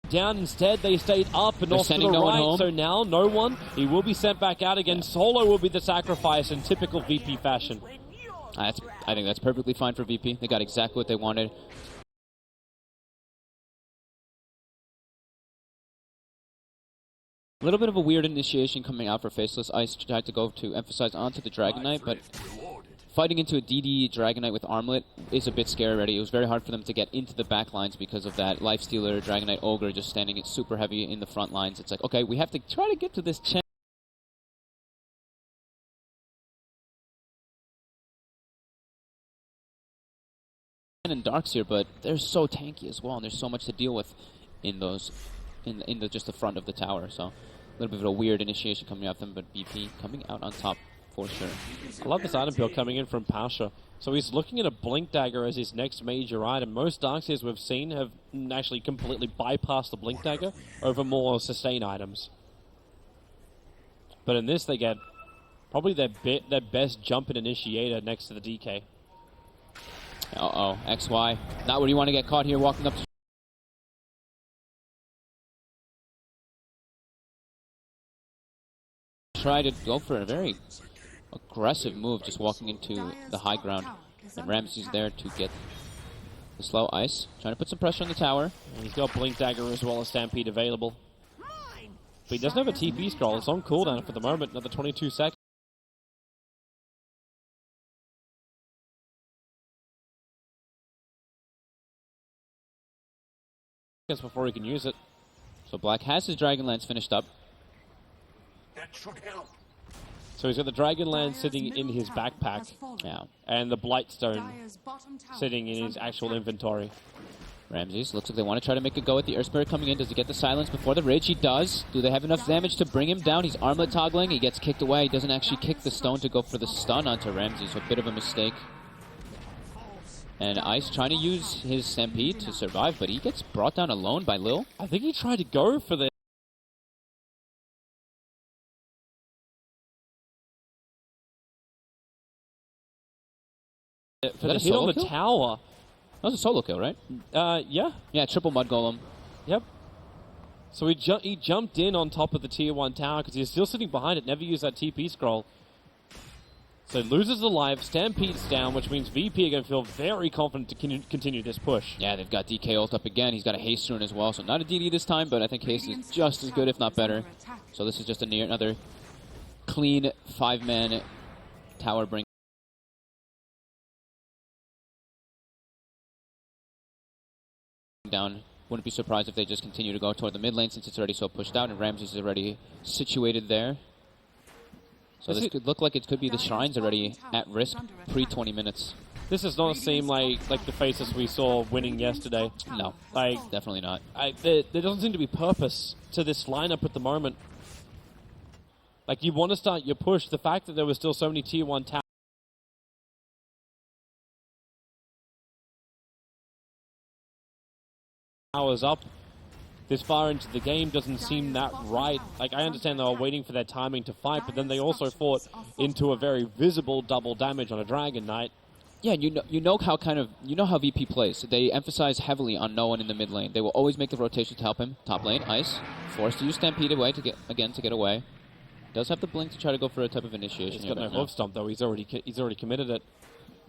down. Instead, they stayed up and off to the right. So now, no one. He will be sent back out again. Solo will be the sacrifice in typical VP fashion.
I think that's perfectly fine for VP. They got exactly what they wanted. A little bit of a weird initiation coming out for Faceless. Ice tried to go to emphasize onto the Dragon Knight, but fighting into a DD Dragon Knight with Armlet is a bit scary already. It was very hard for them to get into the back lines because of that Lifestealer, Dragon Knight, Ogre just standing it super heavy in the front lines. It's like, okay, we have to try to get to this Chen. And Darkseer, but they're so tanky as well, and there's so much to deal with in those, in just the front of the tower. So a little bit of a weird initiation coming off them, but VP coming out on top. For sure.
I love this item build coming in from Pasha. So he's looking at a Blink Dagger as his next major item. Most Darkseers we've seen have actually completely bypassed the Blink Dagger over more sustain items. But in this, they get probably their best jump and initiator next to the DK.
Uh-oh, XY. Not where you want to get caught here, walking up to try to go for a very aggressive move, just walking into the high ground. And Ramsey's there to get the slow ice. Trying to put some pressure on the tower.
And he's got Blink Dagger as well as Stampede available. But he doesn't have a TP scroll. It's on cooldown for the moment. Another 22 seconds. Before he can use it.
So Black has his Dragonlance finished up.
That should help.
So he's got the Dragonlance sitting in his backpack.
Yeah.
And the Blightstone sitting in his actual inventory.
Ramses looks like they want to try to make a go at the Earth Spirit coming in. Does he get the silence before the Rage? He does. Do they have enough damage to bring him down? He's armlet toggling. He gets kicked away. He doesn't actually kick the stone to go for the stun onto Ramses. So a bit of a mistake. And Ice trying to use his Stampede to survive, but he gets brought down alone by Lil.
I think he tried to go for the hit on the tower.
That was a solo kill, right?
Yeah.
Yeah, triple Mud Golem.
Yep. So he jumped in on top of the tier 1 tower because he's still sitting behind it, never used that TP scroll. So loses the life, Stampede's down, which means VP are going to feel very confident to continue this push.
Yeah, they've got DK ult up again. He's got a haste rune as well, so not a DD this time, but I think haste is just as good, if not better. So this is just another clean 5-man tower bring. Down. Wouldn't be surprised if they just continue to go toward the mid lane since it's already so pushed out and Ramses is already situated there. So this could look like it could be the Shrines already at risk pre-20 minutes.
This does not seem like the Faceless we saw winning yesterday.
No,
Like,
definitely not.
there doesn't seem to be purpose to this lineup at the moment. Like, you want to start your push. The fact that there were still so many Tier 1 towers up this far into the game doesn't seem that right. Like, I understand they were waiting for their timing to fight, but then they also fought into a very visible double damage on a Dragon Knight.
Yeah, you know how VP plays. They emphasize heavily on no one in the mid lane. They will always make the rotation to help him. Top lane, Ice, forced to use Stampede away to get away. Does have the blink to try to go for a type of initiation.
He's got no hoof stomp though. He's already committed it.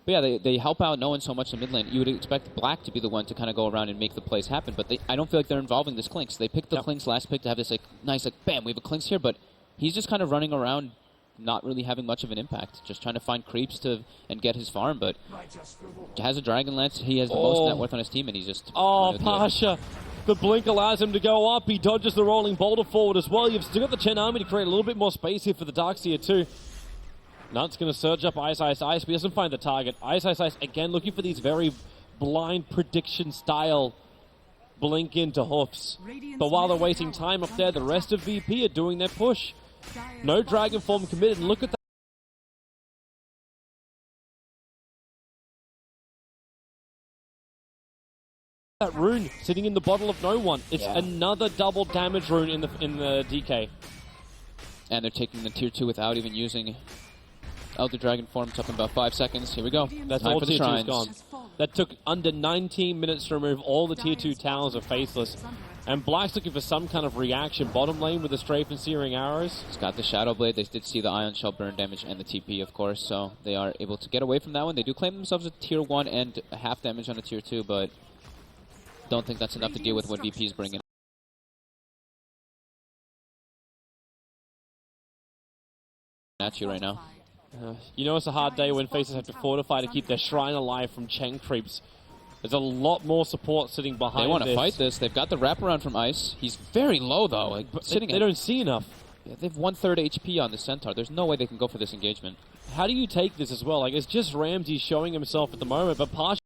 But yeah, they help out no one so much in mid lane. You would expect Black to be the one to kind of go around and make the plays happen, but I don't feel like they're involving this Clinks. They picked the Clinks last pick to have this like nice bam, we have a Clinks here, but he's just kind of running around, not really having much of an impact. Just trying to find creeps and get his farm, but has a Dragon Lance. He has the most net worth on his team, and he's just...
Oh, Pasha! The blink allows him to go up. He dodges the rolling boulder forward as well. You've still got the Chen army to create a little bit more space here for the Darkseer too. Nut's going to surge up Ice, Ice, Ice, but he doesn't find the target. Ice, Ice, Ice, again looking for these very blind prediction style blink into hoofs. But while they're wasting time up there, the rest of VP are doing their push. No Dragon Form committed, and look at that. That rune sitting in the bottle of no one. It's another double damage rune in the DK.
And they're taking the tier 2 without even using Elder Dragon form. It's up in about 5 seconds. Here we go.
That's
time
all
for the
tier 2's
shrines.
gone. That took under 19 minutes to remove all the tier 2 towers of Faceless. And Black's looking for some kind of reaction. Bottom lane with the strafe and searing arrows.
It's got the Shadow Blade. They did see the Ion Shell burn damage and the TP, of course, so they are able to get away from that one. They do claim themselves a tier 1 and a half damage on a tier 2, but don't think that's enough to deal with what VP's bringing at you right now.
You know it's a hard day when Faces have to fortify to keep their shrine alive from Chen creeps. There's a lot more support sitting behind
They want to
this.
fight this. They've got the wraparound from Ice. He's very low, though. Like,
They don't see enough.
Yeah, they have 1/3 HP on the Centaur. There's no way they can go for this engagement.
How do you take this as well? Like, it's just Ramsey showing himself at the moment, but partially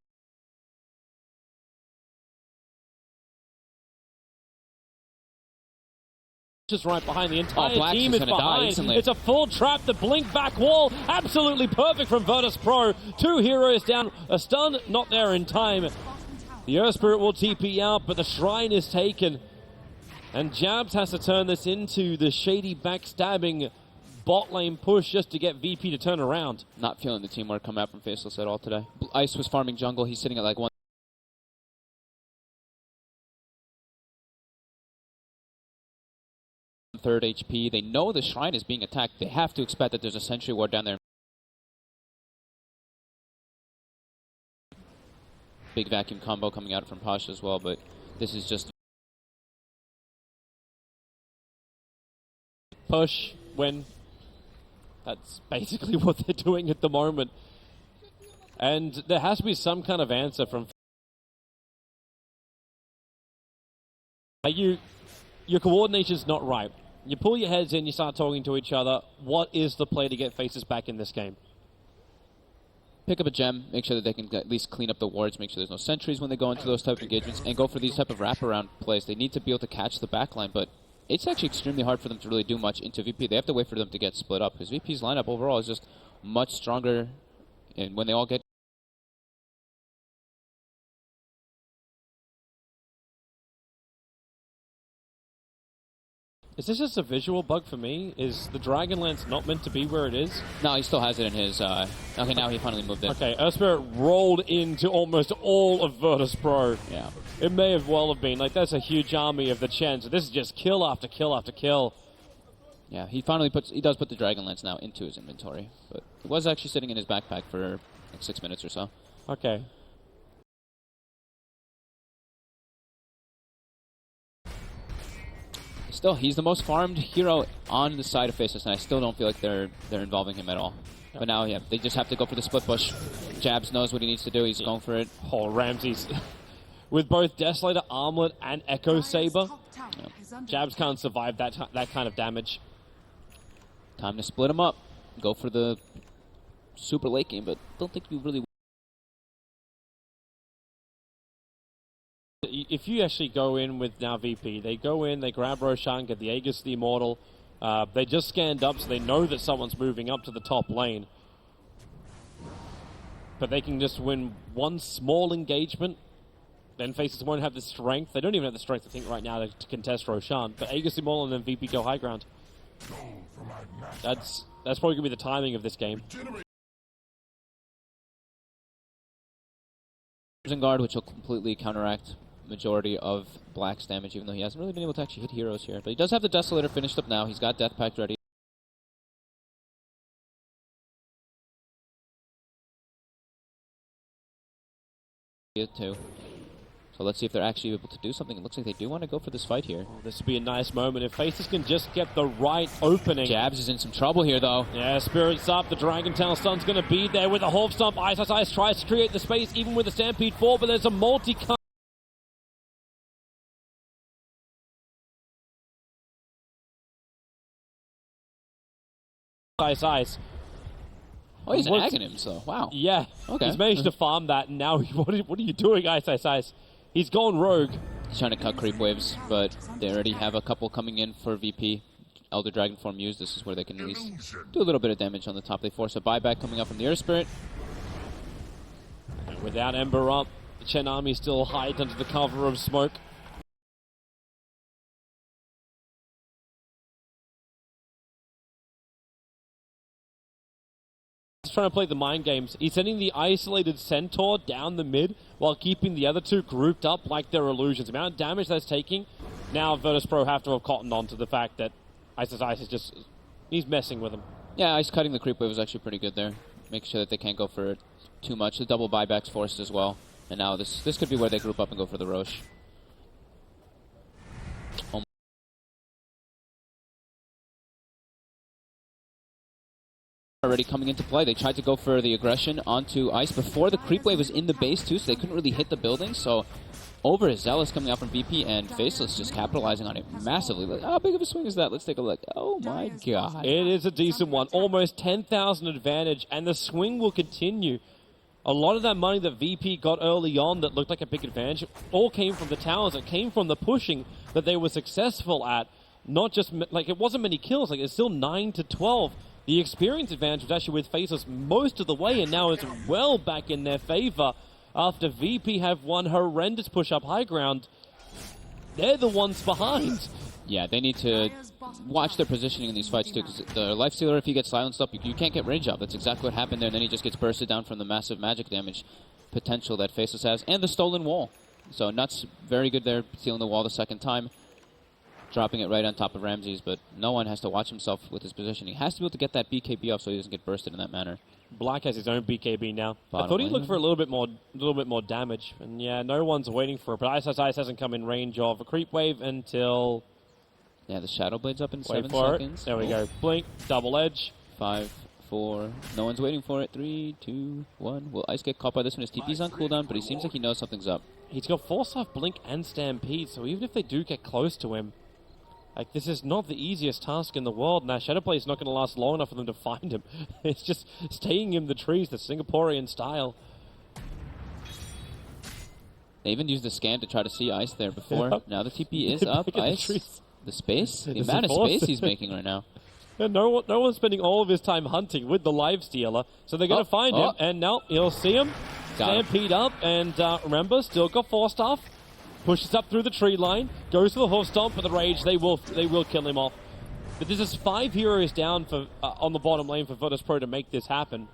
just right behind. The entire team is behind. It's a full trap. The blink back wall, absolutely perfect from Virtus Pro. 2 heroes down. A stun, not there in time. The Earth Spirit will TP out, but the shrine is taken. And Jabs has to turn this into the shady backstabbing bot lane push just to get VP to turn around.
Not feeling the teamwork come out from Faceless at all today. Ice was farming jungle. He's sitting at like 1/3 HP. They know the shrine is being attacked. They have to expect that there's a sentry ward down there. Big vacuum combo coming out from Pasha as well, but this is just
push when that's basically what they're doing at the moment. And there has to be some kind of answer from your coordination's not right. You pull your heads in, you start talking to each other. What is the play to get Faces back in this game?
pick up a gem, make sure that they can at least clean up the wards, make sure there's no sentries when they go into those type of engagements, and go for these type of wraparound plays. They need to be able to catch the backline, but it's actually extremely hard for them to really do much into VP. They have to wait for them to get split up, because VP's lineup overall is just much stronger, and when they all get
Is this just a visual bug for me? Is the Dragonlance not meant to be where it is?
No, he still has it in his... okay, now he finally moved it.
Okay, Earth Spirit rolled into almost all of Virtus Pro.
Yeah.
It may have well have been. Like, that's a huge army of the Chen. So this is just kill after kill after kill.
Yeah, he finally puts... He does put the Dragonlance now into his inventory. But it was actually sitting in his backpack for like 6 minutes or so.
Okay.
Still, he's the most farmed hero on the side of Faceless, and I still don't feel like they're involving him at all. But now, yeah, they just have to go for the split push. Jabs knows what he needs to do. He's going for it.
Oh, Ramsey's with both Desolator, Armlet, and Echo Saber.
Yeah.
Jabs can't survive that kind of damage.
Time to split him up. Go for the super late game, but don't think you really
If you actually go in with now VP, they go in, they grab Roshan, get the Aegis, the Immortal. They just scanned up, so they know that someone's moving up to the top lane. But they can just win one small engagement. Then Faceless won't have the strength. They don't even have the strength, I think, right now to contest Roshan. But Aegis, Immortal, and then VP go high ground. That's probably going to be the timing of this game.
Guard, which will completely counteract majority of Black's damage, even though he hasn't really been able to actually hit heroes here. But he does have the Desolator finished up now. He's got Death Pact ready. Too. So let's see if they're actually able to do something. It looks like they do want to go for this fight here.
Oh, this would be a nice moment if Faceless can just get the right opening.
Jabs is in some trouble here, though.
Yeah, Spirit's up. The Dragon Tail Stun's going to be there with a Hawk Stomp. Ice tries to create the space, even with the Stampede 4, but there's a multi-cut. Ice.
Oh, he's agging him, so wow.
Yeah, okay. He's managed to farm that, and now what are you doing, Ice? He's gone rogue.
He's trying to cut creep waves, but they already have a couple coming in for VP. Elder Dragon form used. This is where they can at least do a little bit of damage on the top. They force a buyback coming up from the Earth Spirit.
And without Ember up, the Chen army still hides under the cover of smoke. He's trying to play the mind games. He's sending the isolated Centaur down the mid while keeping the other two grouped up like they're illusions. The amount of damage that's taking, now Virtus.pro have to have cottoned on to the fact that Ice is just, he's messing with him.
Yeah, Ice cutting the creep wave was actually pretty good there. Make sure that they can't go for too much. The double buybacks forced as well. And now this could be where they group up and go for the Roche. Already coming into play. They tried to go for the aggression onto Ice before the creep wave was in the base too, so they couldn't really hit the building. So overzealous coming out from VP, and Faceless just capitalizing on it massively. How big of a swing is that? Let's take a look. Oh my god.
It is a decent one. Almost 10,000 advantage, and the swing will continue. A lot of that money that VP got early on that looked like a big advantage all came from the towers. It came from the pushing that they were successful at. Not just, like, it wasn't many kills. Like, it's still 9 to 12. The experience advantage was actually with Faceless most of the way, and now it's well back in their favor after VP have one horrendous push up high ground. They're the ones behind.
Yeah, they need to watch their positioning in these fights too, because the Lifestealer, if he gets silenced up, you can't get range up. That's exactly what happened there, and then he just gets bursted down from the massive magic damage potential that Faceless has, and the stolen wall. So Nuts, very good there, stealing the wall the second time. Dropping it right on top of Ramses, but no one has to watch himself with his positioning. He has to be able to get that BKB off so he doesn't get bursted in that manner.
Black has his own BKB now. I thought he'd look for a little bit more damage, and yeah, no one's waiting for it. But Ice hasn't come in range of a creep wave until
the Shadow Blade's up in 7
seconds. There we go. Blink, double edge.
5, 4. No one's waiting for it. 3, 2, 1. Will Ice get caught by this one? His TP's on cooldown, but he seems like he knows something's up.
He's got Force Off, Blink, and Stampede, so even if they do get close to him, like, this is not the easiest task in the world. Now, Shadowplay is not going to last long enough for them to find him. It's just staying in the trees, the Singaporean style.
They even used the scan to try to see Ice there before. Yep. Now the TP is up. Ice, the space, the amount of space he's making right now.
Yeah, no one's spending all of his time hunting with the Lifestealer, so they're going to find him, and now he'll see him. Stampede up, and remember, still got forced off. Pushes up through the tree line, goes to the Hoof Stomp for the Rage. They will kill him off. But this is 5 heroes down for on the bottom lane for Virtus.pro to make this happen.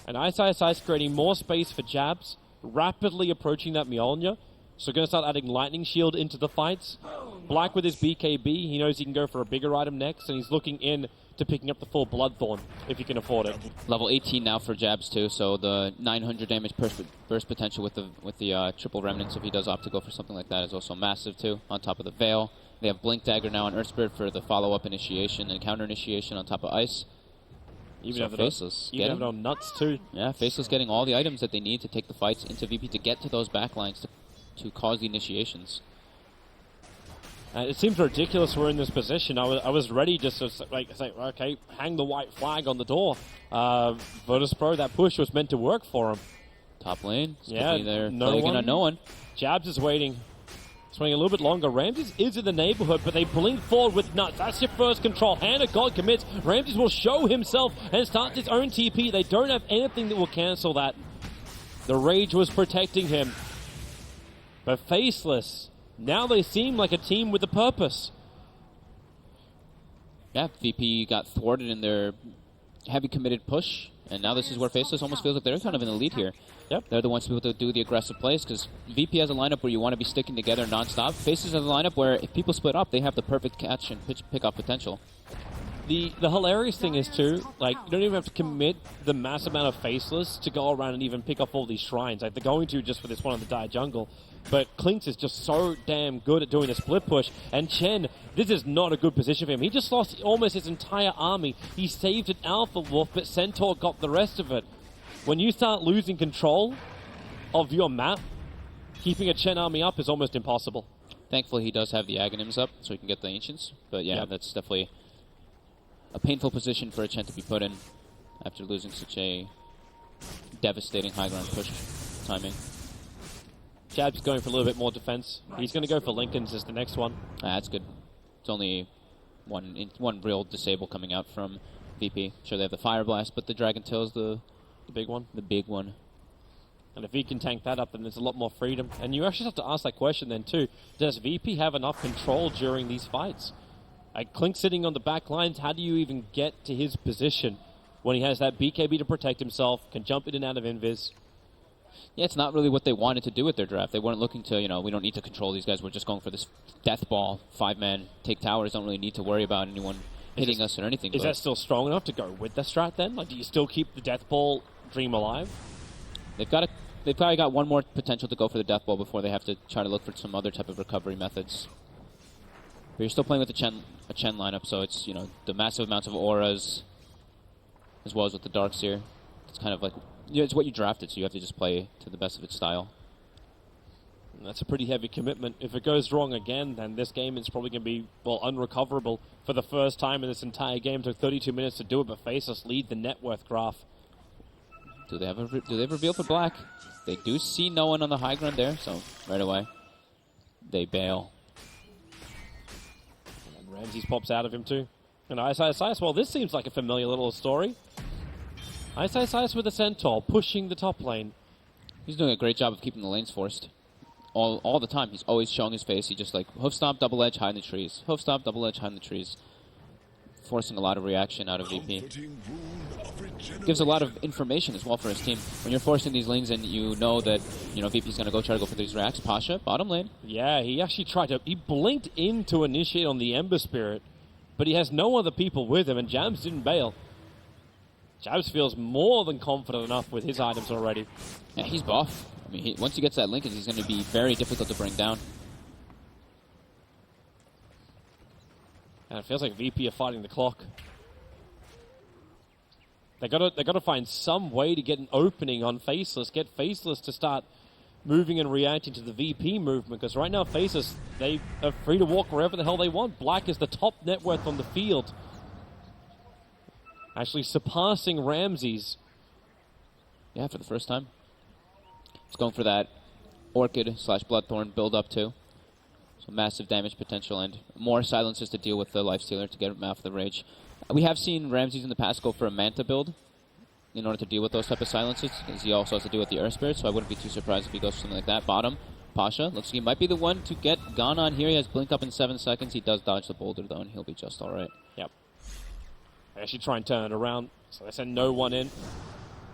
And Ice creating more space for jabs, rapidly approaching that Mjolnir. So going to start adding Lightning Shield into the fights. Black with his BKB, he knows he can go for a bigger item next, and he's looking in to picking up the full Bloodthorn, if he can afford it.
Level 18 now for jabs too, so the 900 damage burst potential with the triple remnants, if he does opt to go for something like that, is also massive too, on top of the Veil. They have Blink Dagger now on Earth Spirit for the follow-up initiation and counter initiation on top of Ice.
Even have Faceless. Even have it on Nuts too.
Yeah, Faceless getting all the items that they need to take the fights into VP to get to those backlines to cause the initiations.
It seems ridiculous we're in this position. I was ready just to say, okay, hang the white flag on the door. Virtus.pro, that push was meant to work for him.
Top lane.
Yeah,
they're
no one.
On no one.
Jabs is waiting. Swinging a little bit longer. Ramses is in the neighborhood, but they blink forward with nuts. That's your first control. Hand of God commits. Ramses will show himself and start his own TP. They don't have anything that will cancel that. The Rage was protecting him. But Faceless, now they seem like a team with a purpose.
Yeah, VP got thwarted in their heavy committed push, and now this is where Faceless almost feels like they're kind of in the lead here.
Yep.
They're the ones to be able to do the aggressive plays, because VP has a lineup where you want to be sticking together nonstop. Faceless has a lineup where if people split up, they have the perfect catch and pick-off potential.
The hilarious thing is, too, like, you don't even have to commit the mass amount of Faceless to go around and even pick up all these shrines. Like, they're going to just for this one on the dire jungle. But Klinks is just so damn good at doing the split push. And Chen, this is not a good position for him. He just lost almost his entire army. He saved an Alpha Wolf, but Centaur got the rest of it. When you start losing control of your map, keeping a Chen army up is almost impossible.
Thankfully, he does have the Aghanims up, so he can get the Ancients. But yeah, that's definitely a painful position for a Chen to be put in after losing such a devastating high ground push timing.
Jab's going for a little bit more defense. He's going to go for Lincoln's as the next one.
That's good. It's only one real disable coming out from VP. Sure, they have the Fire Blast, but the Dragon Tail's the
big one.
The big one.
And if he can tank that up, then there's a lot more freedom. And you actually have to ask that question then, too. Does VP have enough control during these fights? Like, Klink sitting on the back lines, how do you even get to his position when he has that BKB to protect himself, can jump in and out of invis?
Yeah, it's not really what they wanted to do with their draft. They weren't looking to, we don't need to control these guys. We're just going for this death ball, 5-man, take towers, don't really need to worry about anyone hitting us or anything.
Is that still strong enough to go with the strat then? Like, do you still keep the death ball dream alive?
They've probably got one more potential to go for the death ball before they have to try to look for some other type of recovery methods. But you're still playing with a Chen lineup, so it's, the massive amounts of auras as well as with the Darks here. It's kind of like, it's what you drafted, so you have to just play to the best of its style.
And that's a pretty heavy commitment. If it goes wrong again, then this game is probably going to be, unrecoverable for the first time in this entire game. It took 32 minutes to do it, but Faceless lead the net worth graph.
Do they have reveal for Black? They do see no one on the high ground there, so right away they bail.
And Ramses pops out of him too. And Ice, well, this seems like a familiar little story. Ice with the Centaur, pushing the top lane.
He's doing a great job of keeping the lanes forced. All the time, he's always showing his face. He just hoof stomp, double edge, hide in the trees. Hoof stomp, double edge, hide in the trees. Forcing a lot of reaction out of VP. Gives a lot of information as well for his team. When you're forcing these lanes and you know that, VP's going to try to go for these reacts. Pasha, bottom lane.
Yeah, he actually he blinked in to initiate on the Ember Spirit, but he has no other people with him, and Jams didn't bail. Jabs feels more than confident enough with his items already.
Yeah, he's buff. I mean, once he gets that Lincoln, he's going to be very difficult to bring down.
And it feels like VP are fighting the clock. They gotta find some way to get an opening on Faceless, get Faceless to start moving and reacting to the VP movement, because right now Faceless, they are free to walk wherever the hell they want. Black is the top net worth on the field. Actually surpassing Ramses.
Yeah, for the first time. He's going for that Orchid/Bloodthorn build up too. So massive damage potential and more silences to deal with the Lifestealer to get him out of the Rage. We have seen Ramses in the past go for a Manta build in order to deal with those type of silences, because he also has to deal with the Earth Spirit, so I wouldn't be too surprised if he goes for something like that. Bottom, Pasha, looks like he might be the one to get gone on here. He has blink up in 7 seconds. He does dodge the boulder though, and he'll be just alright.
Yep. They actually try and turn it around, so they send no one in.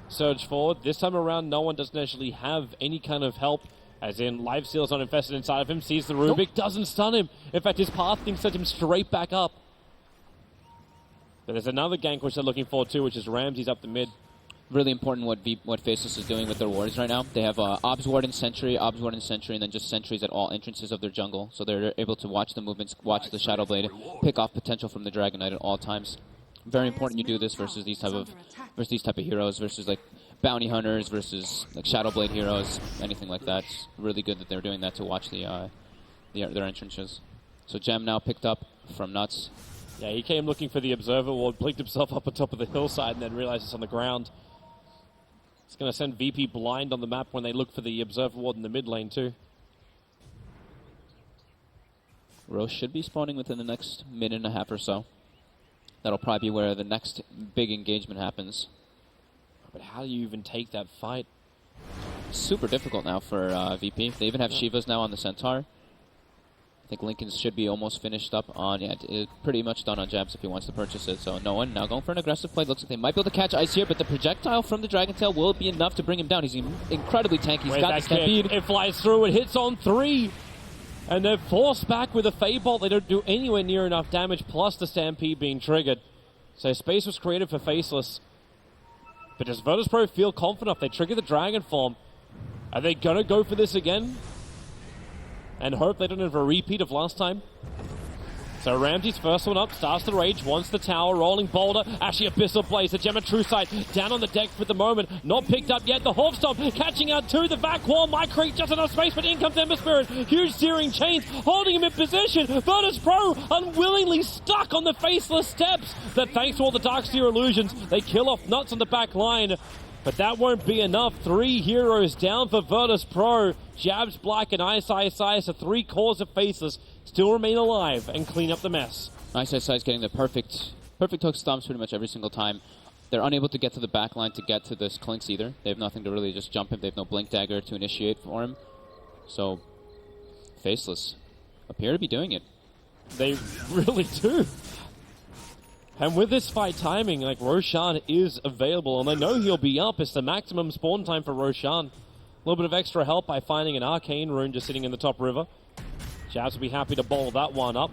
Surge forward. This time around, no one doesn't actually have any kind of help, as in Lifesteal's not infested inside of him, sees the Rubik, doesn't stun him. In fact, his pathing sent him straight back up. But there's another gank which they're looking for too, which is Ramses up the mid.
Really important what Faceless is doing with their wards right now. They have Obs Ward and Sentry, and then just Sentries at all entrances of their jungle. So they're able to watch the movements, watch the Shadowblade, pick off potential from the Dragon Knight at all times. Very important you do this versus these type of heroes, versus like bounty hunters, versus like Shadowblade heroes, anything like that. It's really good that they're doing that to watch their entrances. So Gem now picked up from Nuts.
Yeah, he came looking for the Observer Ward, blinked himself up on top of the hillside, and then realized it's on the ground. It's going to send VP blind on the map when they look for the Observer Ward in the mid lane too.
Roche should be spawning within the next minute and a half or so. That'll probably be where the next big engagement happens.
But how do you even take that fight?
Super difficult now for VP. They even have Shivas now on the Centaur. I think Lincoln's should be almost finished up on, it's pretty much done on Jabs if he wants to purchase it. So no one now going for an aggressive play. Looks like they might be able to catch Ice here, but the projectile from the Dragon Tail will be enough to bring him down. He's incredibly tanky. He's got the Stampede.
It flies through, it hits on 3. And they're forced back with a Fade Bolt. They don't do anywhere near enough damage, plus the Stampede being triggered. So space was created for Faceless. But does Virtus.pro feel confident enough? They trigger the Dragon Form. Are they going to go for this again? And hope they don't have a repeat of last time? So Ramsey's first one up, starts the rage, wants the tower, rolling boulder, actually Abyssal Blaze, the Gem of True Sight, down on the deck for the moment, not picked up yet, the Hawkstomp catching out 2, the Vac Wall might create just enough space, but in comes Ember Spirit, huge searing chains, holding him in position, Virtus.pro unwillingly stuck on the Faceless steps, that thanks to all the Darkseer illusions, they kill off Nuts on the back line. But that won't be enough. 3 heroes down for Virtus.pro. Jabs, Black, and Ice, so 3 cores of Faceless still remain alive and clean up the mess.
Ice is getting the perfect hook stomps pretty much every single time. They're unable to get to the back line to get to this Clinks either. They have nothing to really just jump him. They have no Blink Dagger to initiate for him. So, Faceless appear to be doing it.
They really do. And with this fight timing, like, Roshan is available, and they know he'll be up. It's the maximum spawn time for Roshan. A little bit of extra help by finding an Arcane Rune just sitting in the top river. Jabs will be happy to bowl that one up.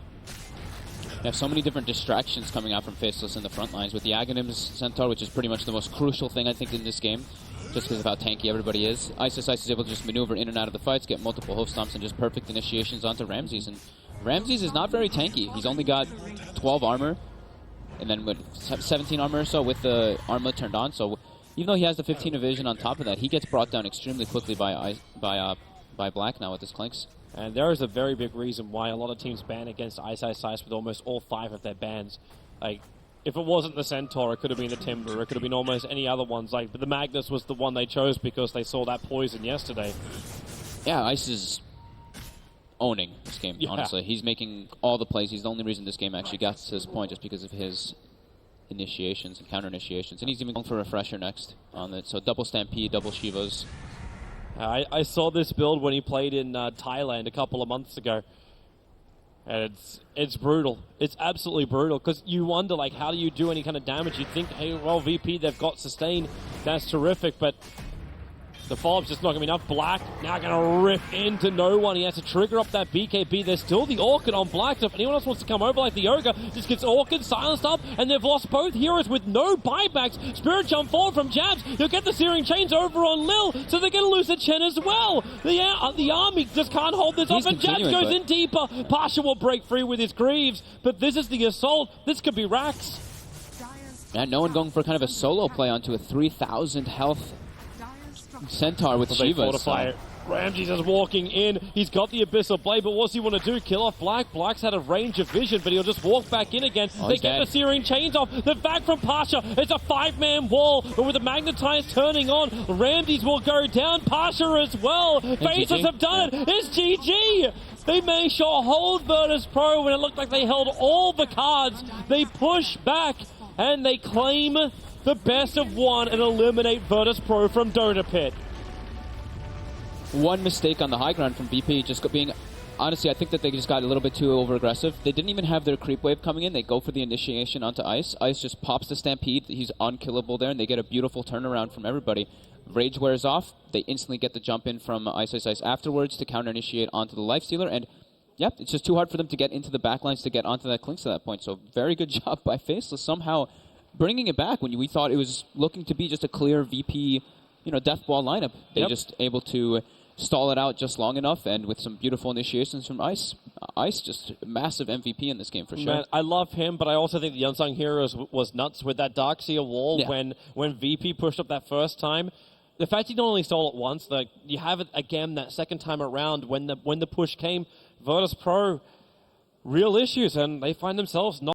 They have so many different distractions coming out from Faceless in the front lines, with the Aghanim's Centaur, which is pretty much the most crucial thing, I think, in this game, just because of how tanky everybody is. Ice is able to just maneuver in and out of the fights, get multiple host stomps, and just perfect initiations onto Ramses. And Ramses is not very tanky. He's only got 12 armor. And then with 17 armor or so with the armlet turned on. So even though he has the 15 evasion on top of that, he gets brought down extremely quickly by Black now with his Clinks.
And there is a very big reason why a lot of teams ban against Ice with almost all 5 of their bans. Like, if it wasn't the Centaur, it could have been the Timber, it could have been almost any other ones. Like, but the Magnus was the one they chose because they saw that poison yesterday.
Yeah, Ice is owning this game, honestly. He's making all the plays. He's the only reason this game actually got to this point, just because of his initiations and counter initiations. And he's even going for Refresher next on it. So double Stampede, double Shivas.
I saw this build when he played in Thailand a couple of months ago. And it's brutal. It's absolutely brutal, because you wonder, like, how do you do any kind of damage? You think, hey, well, VP, they've got sustain. That's terrific, but the follow-up's just not going to be enough. Black now going to rip into no one. He has to trigger up that BKB. There's still the Orchid on Black, so if anyone else wants to come over like the Ogre, just gets Orchid silenced up, and they've lost both heroes with no buybacks. Spirit Jump forward from Jabs. You'll get the Searing Chains over on Lil, so they're going to lose the Chen as well. The army just can't hold this up, and Jabs goes in deeper. Pasha will break free with his Greaves, but this is the assault. This could be Rax.
And no one going for kind of a solo play onto a 3,000 health Centaur with Shiva.
So. Ramsey's just walking in. He's got the Abyssal Blade, but what's he want to do? Kill off Black? Black's had a range of vision, but he'll just walk back in again. They get the Searing Chains off. The back from Pasha. It's a 5-man wall, but with the Magnetize turning on, Ramsey's will go down. Pasha as well. Faces have done it. It's GG. They managed to hold Virtus.pro when it looked like they held all the cards. They push back, and they claim the best of 1 and eliminate Virtus.pro from Dota Pit.
One mistake on the high ground from VP, just being... Honestly, I think that they just got a little bit too over-aggressive. They didn't even have their creep wave coming in. They go for the initiation onto Ice. Ice just pops the Stampede. He's unkillable there, and they get a beautiful turnaround from everybody. Rage wears off. They instantly get the jump in from Ice afterwards to counter-initiate onto the Lifestealer, and yep, it's just too hard for them to get into the backlines to get onto that Clinks at that point. So very good job by Faceless, somehow bringing it back when we thought it was looking to be just a clear VP, death ball lineup. They just able to stall it out just long enough, and with some beautiful initiations from Ice. Ice just massive MVP in this game for sure.
Man, I love him, but I also think the Unsung Heroes was nuts with that Darkseer wall when VP pushed up that first time. The fact he not only stole it once, like you have it again that second time around when the push came. Virtus.pro, real issues, and they find themselves not